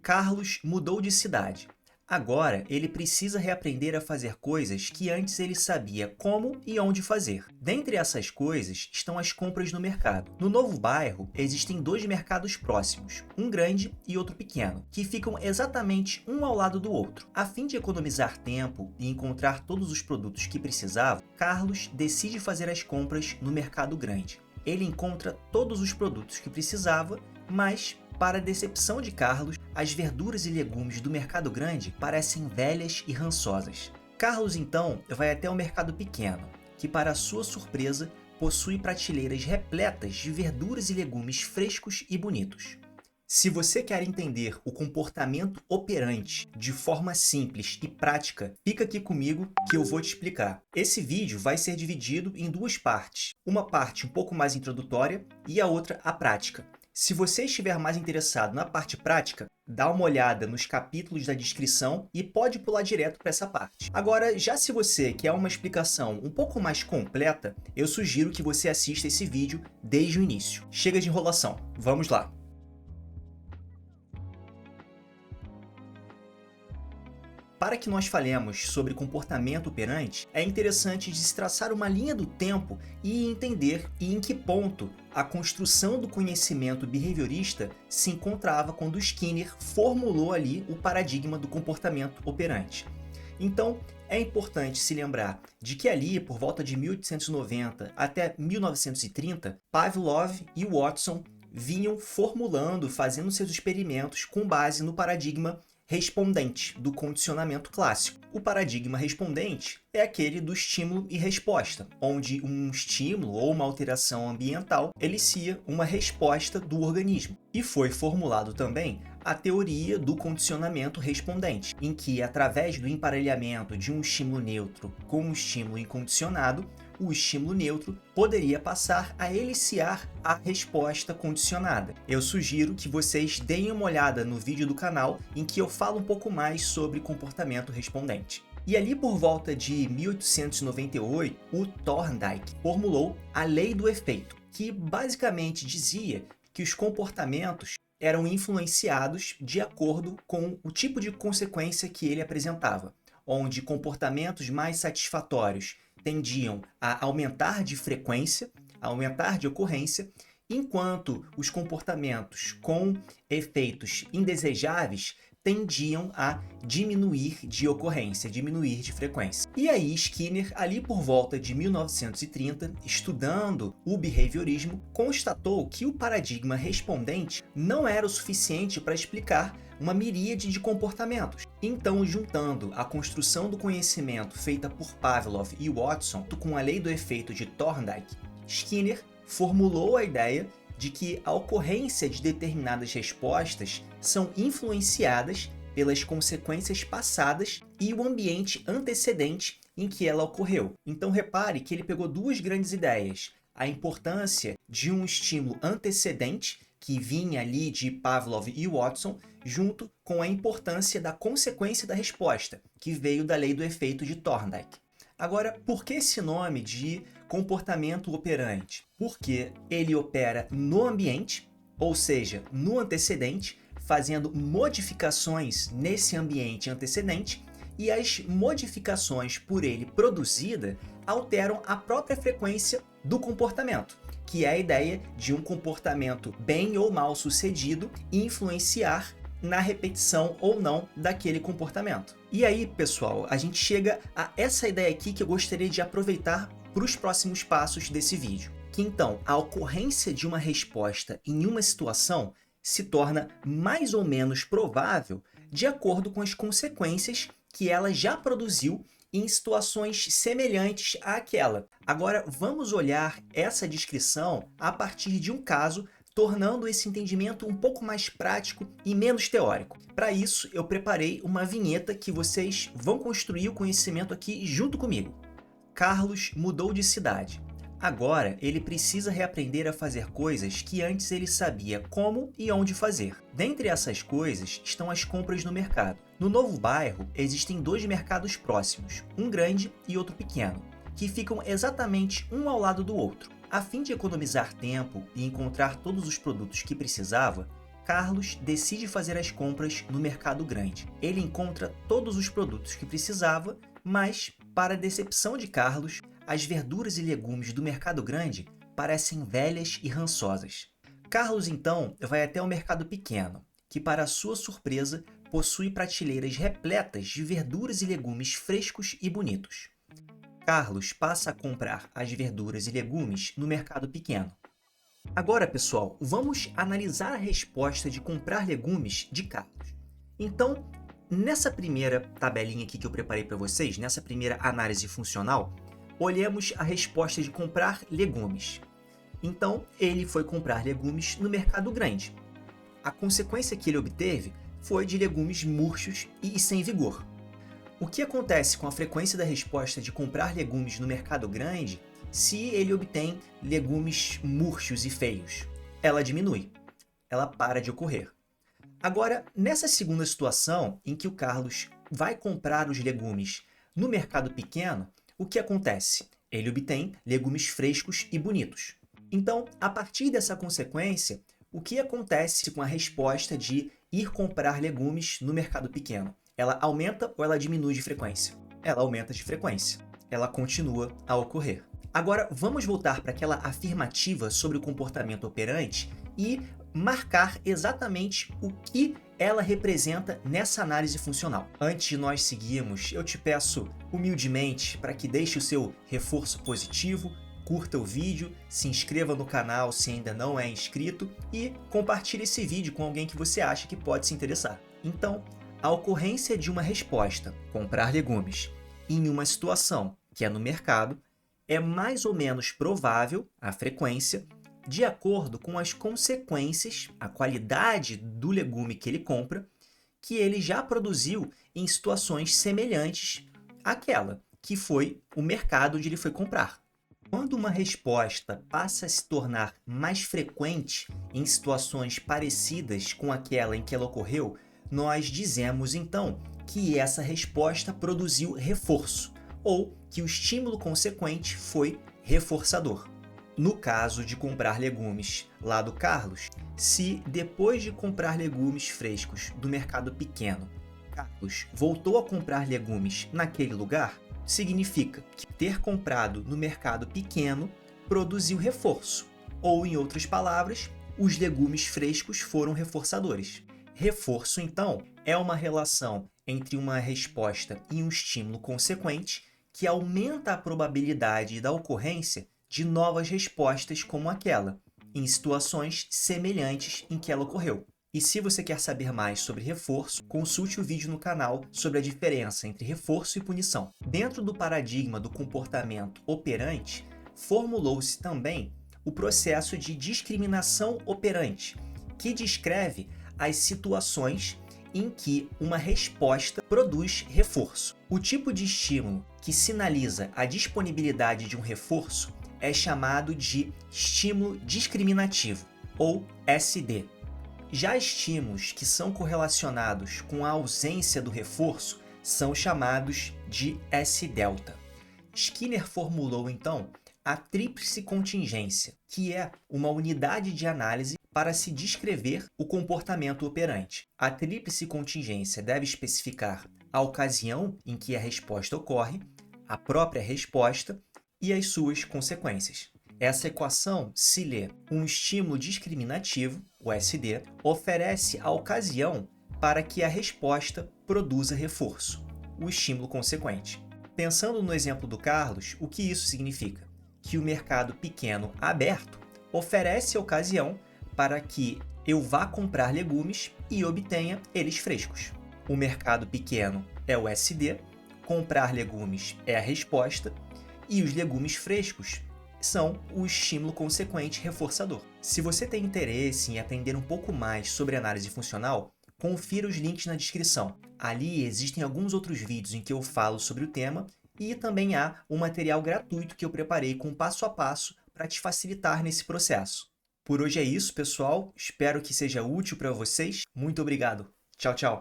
Carlos mudou de cidade. Agora, ele precisa reaprender a fazer coisas que antes ele sabia como e onde fazer. Dentre essas coisas estão as compras no mercado. No novo bairro, existem dois mercados próximos, um grande e outro pequeno, que ficam exatamente um ao lado do outro. A fim de economizar tempo e encontrar todos os produtos que precisava, Carlos decide fazer as compras no mercado grande. Ele encontra todos os produtos que precisava, mas, para a decepção de Carlos, as verduras e legumes do mercado grande parecem velhas e rançosas. Carlos então vai até o mercado pequeno, que para sua surpresa possui prateleiras repletas de verduras e legumes frescos e bonitos. Se você quer entender o comportamento operante de forma simples e prática, fica aqui comigo que eu vou te explicar. Esse vídeo vai ser dividido em duas partes, uma parte um pouco mais introdutória e a outra a prática. Se você estiver mais interessado na parte prática, dá uma olhada nos capítulos da descrição e pode pular direto para essa parte. Agora, já se você quer uma explicação um pouco mais completa, eu sugiro que você assista esse vídeo desde o início. Chega de enrolação, vamos lá! Para que nós falemos sobre comportamento operante, é interessante de se traçar uma linha do tempo e entender em que ponto a construção do conhecimento behaviorista se encontrava quando Skinner formulou ali o paradigma do comportamento operante. Então, é importante se lembrar de que ali, por volta de 1890 até 1930, Pavlov e Watson vinham formulando, fazendo seus experimentos com base no paradigma respondente do condicionamento clássico. O paradigma respondente é aquele do estímulo e resposta, onde um estímulo ou uma alteração ambiental elicia uma resposta do organismo. E foi formulado também a teoria do condicionamento respondente, em que, através do emparelhamento de um estímulo neutro com um estímulo incondicionado, o estímulo neutro poderia passar a eliciar a resposta condicionada. Eu sugiro que vocês deem uma olhada no vídeo do canal em que eu falo um pouco mais sobre comportamento respondente. E ali por volta de 1898, o Thorndike formulou a lei do efeito, que basicamente dizia que os comportamentos eram influenciados de acordo com o tipo de consequência que ele apresentava, onde comportamentos mais satisfatórios tendiam a aumentar de frequência, a aumentar de ocorrência, enquanto os comportamentos com efeitos indesejáveis tendiam a diminuir de ocorrência, diminuir de frequência. E aí Skinner, ali por volta de 1930, estudando o behaviorismo, constatou que o paradigma respondente não era o suficiente para explicar uma miríade de comportamentos. Então, juntando a construção do conhecimento feita por Pavlov e Watson com a lei do efeito de Thorndike, Skinner formulou a ideia de que a ocorrência de determinadas respostas são influenciadas pelas consequências passadas e o ambiente antecedente em que ela ocorreu. Então repare que ele pegou duas grandes ideias: a importância de um estímulo antecedente, que vinha ali de Pavlov e Watson, junto com a importância da consequência da resposta, que veio da lei do efeito de Thorndike. Agora, por que esse nome de comportamento operante? Porque ele opera no ambiente, ou seja, no antecedente, fazendo modificações nesse ambiente antecedente, e as modificações por ele produzidas alteram a própria frequência do comportamento, que é a ideia de um comportamento bem ou mal sucedido influenciar na repetição ou não daquele comportamento. E aí, pessoal, a gente chega a essa ideia aqui que eu gostaria de aproveitar para os próximos passos desse vídeo. Que então, a ocorrência de uma resposta em uma situação se torna mais ou menos provável de acordo com as consequências que ela já produziu em situações semelhantes àquela. Agora, vamos olhar essa descrição a partir de um caso, tornando esse entendimento um pouco mais prático e menos teórico. Para isso, eu preparei uma vinheta que vocês vão construir o conhecimento aqui junto comigo. Carlos mudou de cidade. Agora, ele precisa reaprender a fazer coisas que antes ele sabia como e onde fazer. Dentre essas coisas estão as compras no mercado. No novo bairro, existem dois mercados próximos, um grande e outro pequeno, que ficam exatamente um ao lado do outro. A fim de economizar tempo e encontrar todos os produtos que precisava, Carlos decide fazer as compras no mercado grande. Ele encontra todos os produtos que precisava, mas, para a decepção de Carlos, as verduras e legumes do mercado grande parecem velhas e rançosas. Carlos, então, vai até o mercado pequeno, que, para sua surpresa, possui prateleiras repletas de verduras e legumes frescos e bonitos. Carlos passa a comprar as verduras e legumes no mercado pequeno. Agora, pessoal, vamos analisar a resposta de comprar legumes de Carlos. Então, nessa primeira tabelinha aqui que eu preparei para vocês, nessa primeira análise funcional, olhemos a resposta de comprar legumes. Então, ele foi comprar legumes no mercado grande. A consequência que ele obteve foi de legumes murchos e sem vigor. O que acontece com a frequência da resposta de comprar legumes no mercado grande se ele obtém legumes murchos e feios? Ela diminui, ela para de ocorrer. Agora, nessa segunda situação, em que o Carlos vai comprar os legumes no mercado pequeno, o que acontece? Ele obtém legumes frescos e bonitos. Então, a partir dessa consequência, o que acontece com a resposta de ir comprar legumes no mercado pequeno? Ela aumenta ou ela diminui de frequência? Ela aumenta de frequência. Ela continua a ocorrer. Agora, vamos voltar para aquela afirmativa sobre o comportamento operante e marcar exatamente o que ela representa nessa análise funcional. Antes de nós seguirmos, eu te peço humildemente para que deixe o seu reforço positivo, curta o vídeo, se inscreva no canal se ainda não é inscrito e compartilhe esse vídeo com alguém que você acha que pode se interessar. Então, a ocorrência de uma resposta, comprar legumes, em uma situação que é no mercado, é mais ou menos provável, a frequência, de acordo com as consequências, a qualidade do legume que ele compra, que ele já produziu em situações semelhantes àquela que foi o mercado onde ele foi comprar. Quando uma resposta passa a se tornar mais frequente em situações parecidas com aquela em que ela ocorreu, nós dizemos então que essa resposta produziu reforço, ou que o estímulo consequente foi reforçador. No caso de comprar legumes lá do Carlos, se depois de comprar legumes frescos do mercado pequeno, Carlos voltou a comprar legumes naquele lugar, significa que ter comprado no mercado pequeno produziu reforço, ou, em outras palavras, os legumes frescos foram reforçadores. Reforço, então, é uma relação entre uma resposta e um estímulo consequente que aumenta a probabilidade da ocorrência de novas respostas como aquela, em situações semelhantes em que ela ocorreu. E se você quer saber mais sobre reforço, consulte o vídeo no canal sobre a diferença entre reforço e punição. Dentro do paradigma do comportamento operante, formulou-se também o processo de discriminação operante, que descreve as situações em que uma resposta produz reforço. O tipo de estímulo que sinaliza a disponibilidade de um reforço é chamado de estímulo discriminativo, ou SD. Já estímulos que são correlacionados com a ausência do reforço são chamados de S-delta. Skinner formulou, então, a tríplice contingência, que é uma unidade de análise para se descrever o comportamento operante. A tríplice contingência deve especificar a ocasião em que a resposta ocorre, a própria resposta e as suas consequências. Essa equação se lê: um estímulo discriminativo, o SD, oferece a ocasião para que a resposta produza reforço, o estímulo consequente. Pensando no exemplo do Carlos, o que isso significa? Que o mercado pequeno aberto oferece a ocasião para que eu vá comprar legumes e obtenha eles frescos. O mercado pequeno é o SD, comprar legumes é a resposta e os legumes frescos são o estímulo consequente reforçador. Se você tem interesse em aprender um pouco mais sobre análise funcional, confira os links na descrição. Ali existem alguns outros vídeos em que eu falo sobre o tema e também há um material gratuito que eu preparei com passo a passo para te facilitar nesse processo. Por hoje é isso, pessoal. Espero que seja útil para vocês. Muito obrigado. Tchau, tchau.